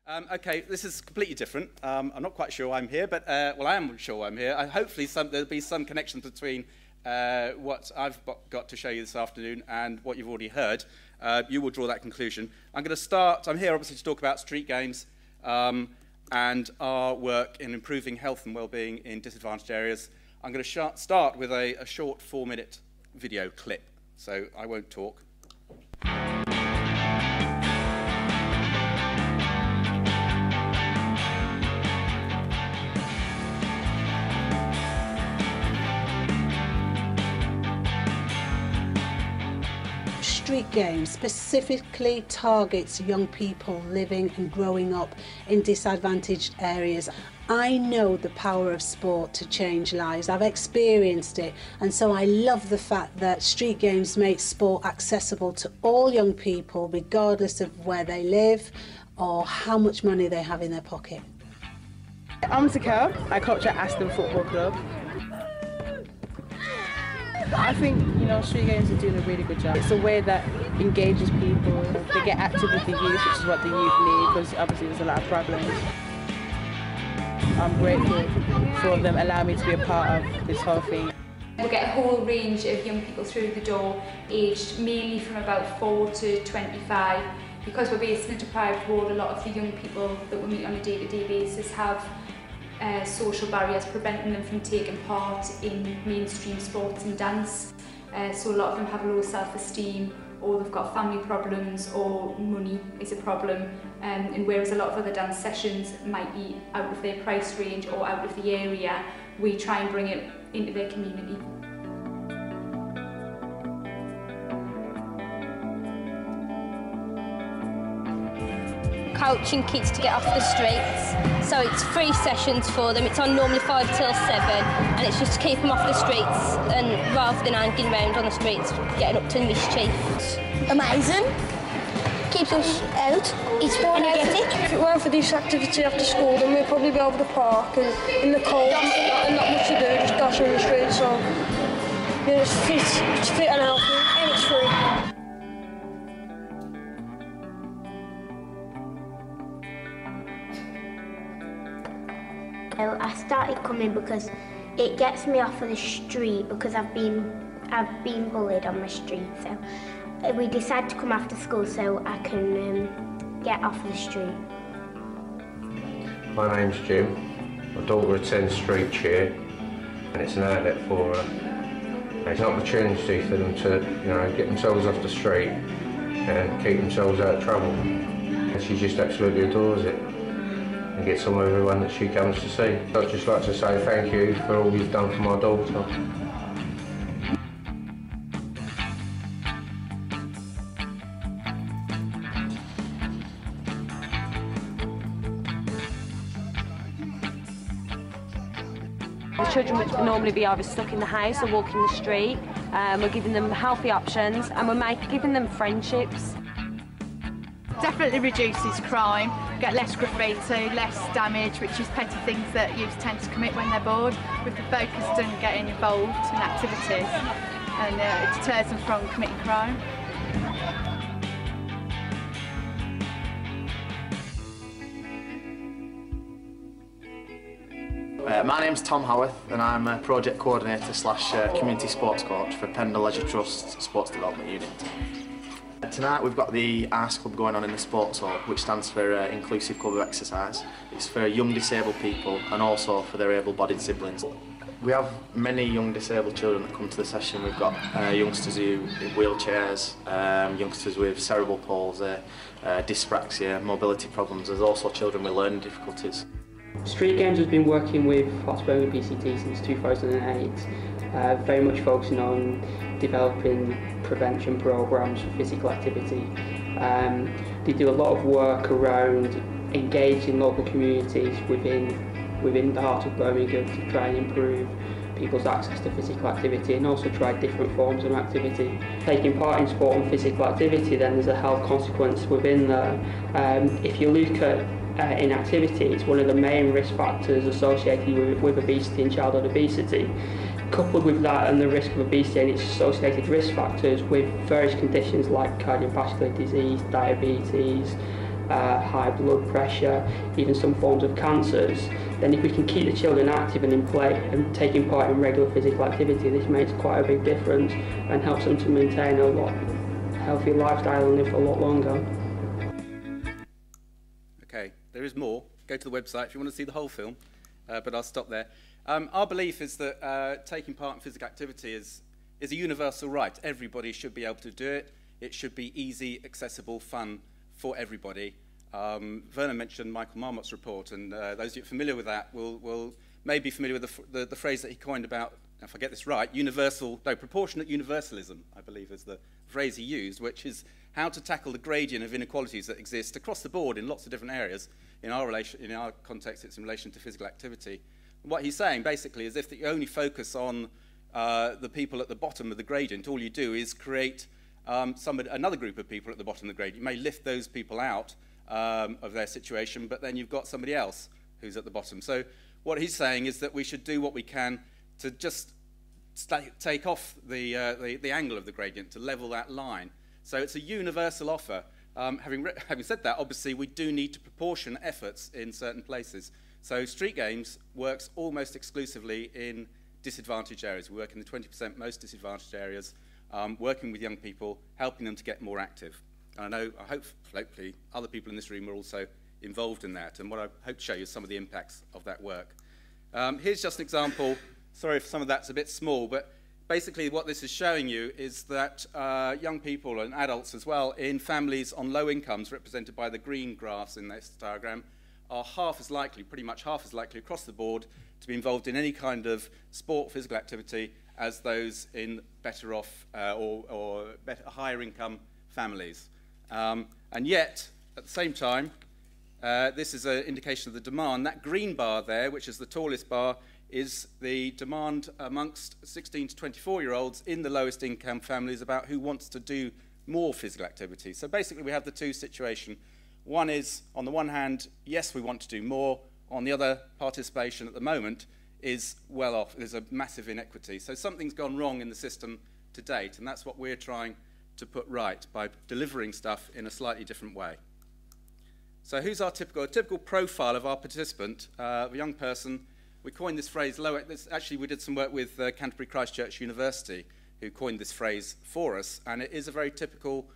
Okay, this is completely different. I'm not quite sure why I'm here, but well, I am sure why I'm here. Hopefully there'll be some connection between what I've got to show you this afternoon and what you've already heard. You will draw that conclusion. I'm here obviously to talk about street games and our work in improving health and well-being in disadvantaged areas. I'm going to start with a short 4-minute video clip, so I won't talk. Street Games specifically targets young people living and growing up in disadvantaged areas. I know the power of sport to change lives. I've experienced it, and so I love the fact that Street Games makes sport accessible to all young people regardless of where they live or how much money they have in their pocket. I'm Zakel. I coach at Aston Football Club. I think, Street Games are doing a really good job. It's a way that engages people. They get active with the youth, which is what the youth need, because obviously there's a lot of problems. I'm grateful for them allowing me to be a part of this whole thing. We get a whole range of young people through the door, aged mainly from about 4 to 25. Because we're based in a deprived ward, a lot of the young people that we meet on a day-to-day basis have social barriers preventing them from taking part in mainstream sports and dance. So a lot of them have low self-esteem, or they've got family problems, or money is a problem. And whereas a lot of other dance sessions might be out of their price range or out of the area, we try and bring it into their community. Coaching kids to get off the streets, so it's free sessions for them. It's on normally 5 till 7, and it's just to keep them off the streets, and rather than hanging around on the streets getting up to mischief. Amazing. Keeps us out. It's more energetic. If it weren't for this activity after school, then we'd probably be over the park and in the cold and not much to do, just dashing on the streets. So yeah, it's fit and healthy, and it's free. I started coming because it gets me off of the street, because I've been bullied on my street. So we decided to come after school so I can get off the street. My name's Jim. My daughter attends Street Cheer, and it's an outlet for her. It's an opportunity for them to, get themselves off the street and keep themselves out of trouble. And she just absolutely adores it, and gets on with everyone that she comes to see. I'd just like to say thank you for all you've done for my daughter. The children would normally be either stuck in the house or walking the street. We're giving them healthy options, and we're giving them friendships. Definitely reduces crime, get less graffiti, less damage, which is petty things that youths tend to commit when they're bored, with the focus on getting involved in activities, and it deters them from committing crime. My name's Tom Howarth, and I'm a project coordinator / community sports coach for Pendle Leisure Trust's Sports Development Unit. Tonight we've got the ARSE Club going on in the Sports Hall, which stands for Inclusive Club of Exercise. It's for young disabled people and also for their able-bodied siblings. We have many young disabled children that come to the session. We've got youngsters in wheelchairs, youngsters with cerebral palsy, dyspraxia, mobility problems. There's also children with learning difficulties. Street Games has been working with Pottsburg PCT since 2008, very much focusing on developing prevention programs for physical activity. They do a lot of work around engaging local communities within the heart of Birmingham to try and improve people's access to physical activity, and also try different forms of activity. Taking part in sport and physical activity, then there's a health consequence within there. If you look at inactivity, it's one of the main risk factors associated with obesity and childhood obesity. Coupled with that and the risk of obesity and its associated risk factors with various conditions like cardiovascular disease, diabetes, high blood pressure, even some forms of cancers, then if we can keep the children active and in play and taking part in regular physical activity, this makes quite a big difference and helps them to maintain a lot healthier lifestyle and live for a lot longer. Okay, there is more. Go to the website if you want to see the whole film, but I'll stop there. Our belief is that taking part in physical activity is a universal right. Everybody should be able to do it. It should be easy, accessible, fun for everybody. Vernon mentioned Michael Marmot's report, and those of you familiar with that will may be familiar with the phrase that he coined about, if I get this right, proportionate universalism, I believe is the phrase he used, which is how to tackle the gradient of inequalities that exist across the board in lots of different areas. In our context, it's in relation to physical activity. And what he's saying basically is if you only focus on the people at the bottom of the gradient, all you do is create another group of people at the bottom of the gradient. You may lift those people out of their situation, but then you've got somebody else who's at the bottom. So what he's saying is that we should do what we can to just take off the angle of the gradient, to level that line. So it's a universal offer. Having said that, obviously we do need to proportion efforts in certain places. So Street Games works almost exclusively in disadvantaged areas. We work in the 20% most disadvantaged areas, working with young people, helping them to get more active. And I hope, hopefully, other people in this room are also involved in that. And what I hope to show you is some of the impacts of that work. Here's just an example. Sorry if some of that's a bit small, but basically what this is showing you is that young people and adults as well in families on low incomes, represented by the green graphs in this diagram, are pretty much half as likely across the board to be involved in any kind of sport, physical activity as those in better off or higher income families. And yet, at the same time, this is an indication of the demand. That green bar there, which is the tallest bar, is the demand amongst 16 to 24-year-olds in the lowest income families about who wants to do more physical activity. So basically we have the two situations. One is, on the one hand, yes, we want to do more. On the other, participation at the moment is well off. There's a massive inequity. So something's gone wrong in the system to date, and that's what we're trying to put right by delivering stuff in a slightly different way. So who's our typical profile of our participant? A young person. We coined this phrase, actually we did some work with Canterbury Christ Church University, who coined this phrase for us, and it is a very typical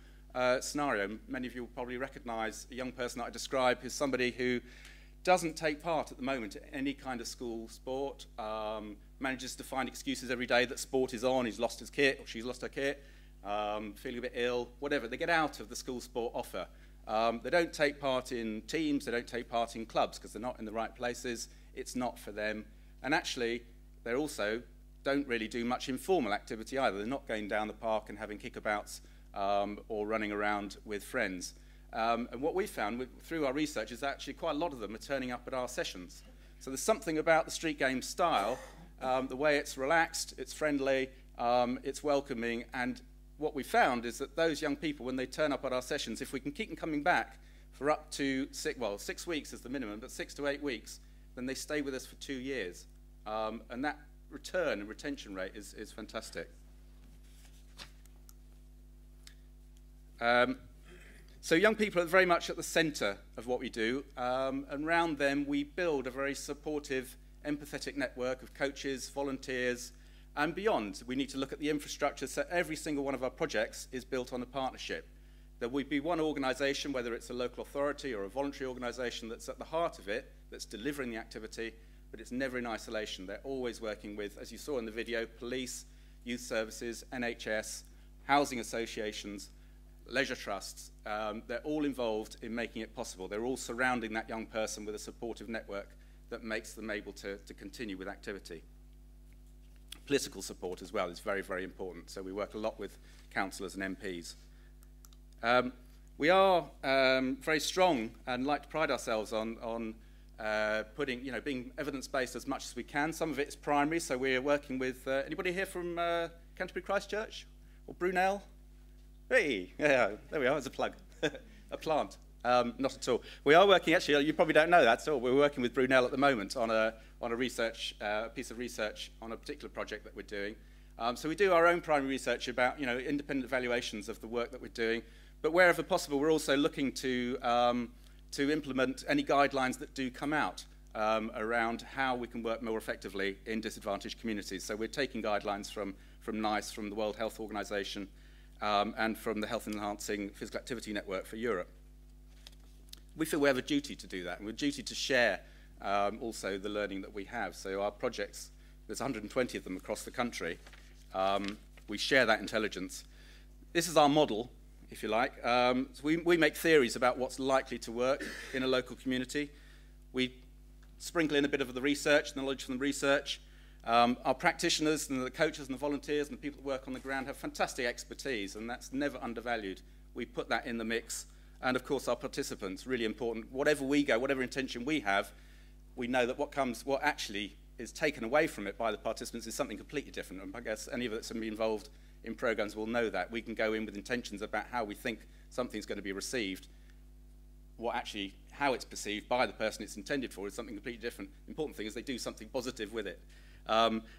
scenario. Many of you will probably recognise a young person that I describe as somebody who doesn't take part at the moment in any kind of school sport, manages to find excuses every day that sport is on, he's lost his kit or she's lost her kit, feeling a bit ill, whatever. They get out of the school sport offer. They don't take part in teams, they don't take part in clubs because they're not in the right places, it's not for them. And actually, they also don't really do much informal activity either. They're not going down the park and having kickabouts or running around with friends. And what we found through our research is that actually quite a lot of them are turning up at our sessions. So there's something about the street game style, the way it's relaxed, it's friendly, it's welcoming, and what we found is that those young people, when they turn up at our sessions, if we can keep them coming back for up to 6 weeks is the minimum, but 6 to 8 weeks, then they stay with us for 2 years. And that return and retention rate is fantastic. So young people are very much at the centre of what we do, and around them we build a very supportive, empathetic network of coaches, volunteers, and beyond. We need to look at the infrastructure, so every single one of our projects is built on a partnership. There will be one organisation, whether it's a local authority or a voluntary organisation, that's at the heart of it, that's delivering the activity, but it's never in isolation. They're always working with, as you saw in the video, police, youth services, NHS, housing associations, leisure trusts. They're all involved in making it possible. They're all surrounding that young person with a supportive network that makes them able to continue with activity. Political support as well is very, very important. So we work a lot with councillors and MPs. We are very strong and like to pride ourselves on being evidence-based as much as we can. Some of it is primary, so we're working with, anybody here from Canterbury Christ Church or Brunel? Hey, yeah, there we are, there's a plug, a plant. Not at all. We are working, actually, you probably don't know that, so we're working with Brunel at the moment on a piece of research on a particular project that we're doing. So we do our own primary research about, independent evaluations of the work that we're doing, But wherever possible, we're also looking to implement any guidelines that do come out around how we can work more effectively in disadvantaged communities. So we're taking guidelines from NICE, from the World Health Organization, and from the Health Enhancing Physical Activity Network for Europe. We feel we have a duty to do that, and we have a duty to share also the learning that we have. So our projects, there's 120 of them across the country. We share that intelligence. This is our model, if you like. So we make theories about what's likely to work in a local community. We sprinkle in a bit of the research, the knowledge from the research. Our practitioners and the coaches and the volunteers and the people that work on the ground have fantastic expertise, and that's never undervalued. We put that in the mix. And of course, our participants, really important. Whatever we go, whatever intention we have, we know that what actually is taken away from it by the participants is something completely different. And I guess any of us that's going to be involved in programs will know that. We can go in with intentions about how we think something's going to be received. How it's perceived by the person it's intended for is something completely different. The important thing is they do something positive with it.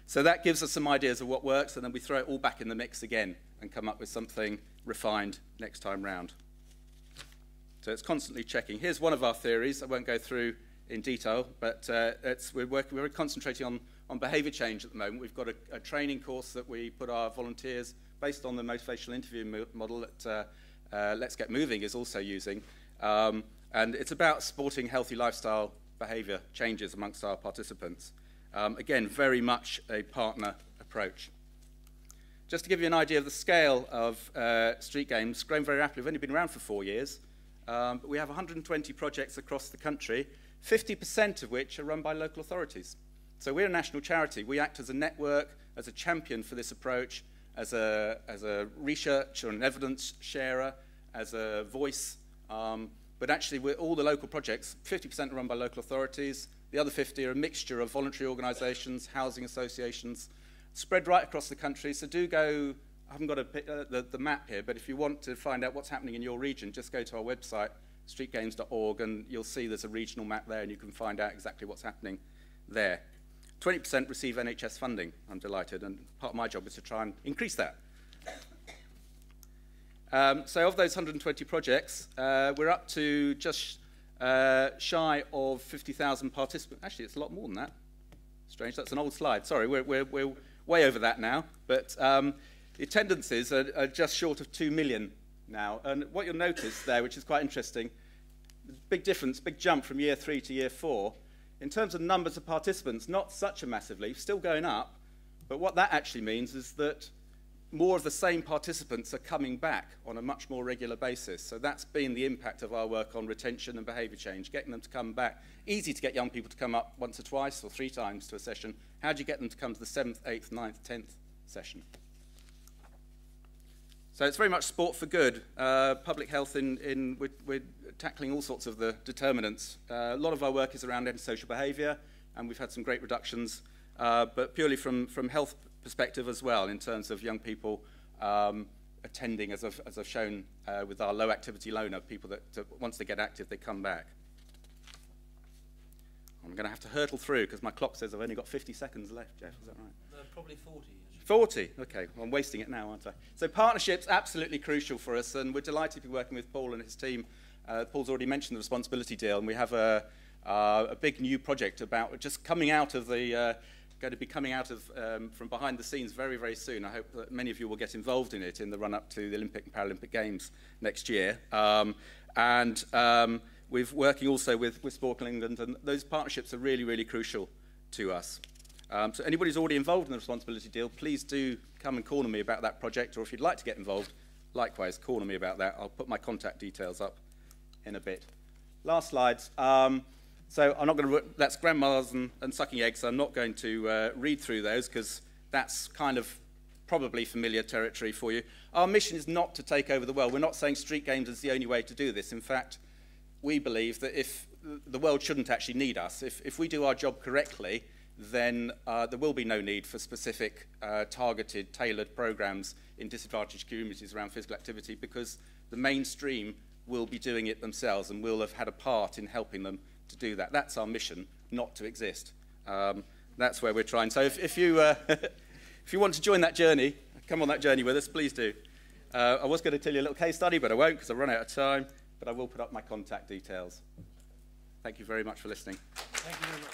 So that gives us some ideas of what works, and then we throw it all back in the mix again and come up with something refined next time round. So it's constantly checking. Here's one of our theories. I won't go through in detail, but we're concentrating on behaviour change at the moment. We've got a training course that we put our volunteers, based on the motivational interview model that Let's Get Moving is also using. And it's about supporting healthy lifestyle behaviour changes amongst our participants. Again, very much a partner approach. Just to give you an idea of the scale of Street Games, grown very rapidly. We've only been around for 4 years, but we have 120 projects across the country, 50% of which are run by local authorities. So we're a national charity. We act as a network, as a champion for this approach, as a research or an evidence sharer, as a voice. But actually, all the local projects, 50% are run by local authorities. The other 50 are a mixture of voluntary organisations, housing associations, spread right across the country. So do go, I haven't got the map here, but if you want to find out what's happening in your region, just go to our website, streetgames.org, and you'll see there's a regional map there, and you can find out exactly what's happening there. 20% receive NHS funding, I'm delighted, and part of my job is to try and increase that. So of those 120 projects, we're up to just shy of 50,000 participants. Actually, it's a lot more than that. Strange, that's an old slide. Sorry, we're way over that now. But the attendances are just short of 2 million now. And what you'll notice there, which is quite interesting, big difference, big jump from year 3 to year 4. In terms of numbers of participants, not such a massive leap, still going up. But what that actually means is that more of the same participants are coming back on a much more regular basis. So that's been the impact of our work on retention and behaviour change, getting them to come back. Easy to get young people to come up once or twice or 3 times to a session. How do you get them to come to the 7th, 8th, 9th, 10th session? So it's very much sport for good. Public health, we're tackling all sorts of the determinants. A lot of our work is around antisocial behaviour, and we've had some great reductions, but purely from health perspective as well, in terms of young people attending, as I've shown with our low activity loner, people that once they get active, they come back. I'm going to have to hurtle through because my clock says I've only got 50 seconds left, Jeff, is that right? Probably 40. 40, okay, well, I'm wasting it now, aren't I? So partnerships, absolutely crucial for us, and we're delighted to be working with Paul and his team. Paul's already mentioned the responsibility deal, and we have a big new project about just coming out of the, going to be coming out of from behind the scenes very, very soon. I hope that many of you will get involved in it in the run-up to the Olympic and Paralympic Games next year. We're working also with Sport England, and those partnerships are really, really crucial to us. So anybody who's already involved in the responsibility deal, please do come and call on me about that project, or if you'd like to get involved, likewise, call on me about that. I'll put my contact details up in a bit. Last slides. So I'm not going to, that's grandmothers and sucking eggs, so I'm not going to read through those because that's kind of probably familiar territory for you. Our mission is not to take over the world. We're not saying Street Games is the only way to do this. In fact, we believe that if the world shouldn't actually need us, if we do our job correctly, then there will be no need for specific targeted, tailored programs in disadvantaged communities around physical activity, because the mainstream will be doing it themselves and will have had a part in helping them to do that. That's our mission, not to exist. That's where we're trying. So if you if you want to join that journey, come on that journey with us, please do. I was going to tell you a little case study, but I won't because I've run out of time. But I will put up my contact details. Thank you very much for listening. Thank you very much.